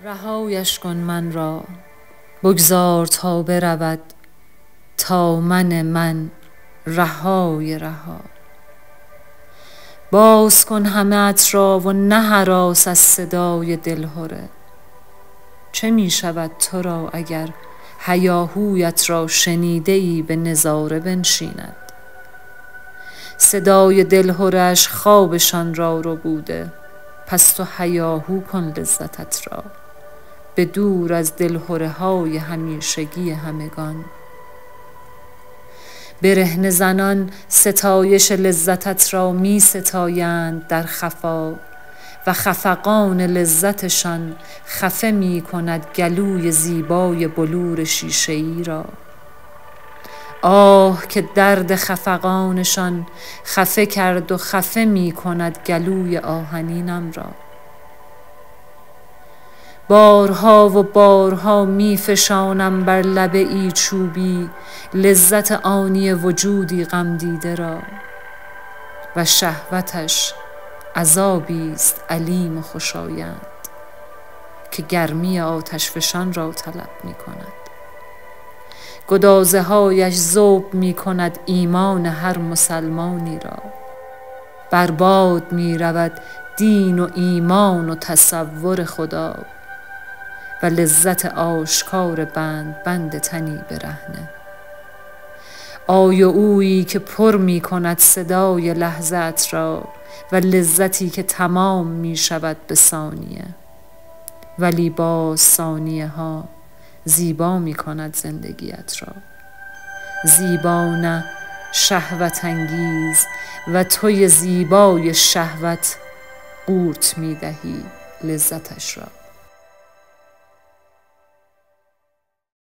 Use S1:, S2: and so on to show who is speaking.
S1: رهایش کن من را، بگذار تا برود، تا من رهای رها. باز کن همه ات را و نه هراس از صدای دلهره. چه می شود تو را اگر هیاهویت را شنیده ای به نظاره بنشیند؟ صدای دلهره‌اش خوابشان را ربوده، پس تو هیاهو کن لذتت را، به دور از دلهره های همیشگی همگان. برهنه زنان ستایش لذتت را می ستایند در خفا و خفقان لذتشان خفه می کند گلوی زیبای بلور شیشه‌ای را. آه که درد خفقانشان خفه کرد و خفه می کند گلوی آهنینم را. بارها و بارها می فشانم بر لب ای چوبی لذت آنی وجودی غمدیده را، و شهوتش عذابی است علیم و خوشایند که گرمی آتشفشان را طلب می کند. گدازه هایش ذوب می کند ایمان هر مسلمانی را. برباد می رود دین و ایمان و تصور خدا و لذت آشکار بند تنی برهنه. آی و اویی که پر می کند صدای لحظت را و لذتی که تمام می شود به ثانیه، ولی باز ثانیه ها زیبا می کند زندگیت را. زیبا نه شهوت انگیز و توی زیبای شهوت قورت می دهی لذتش را.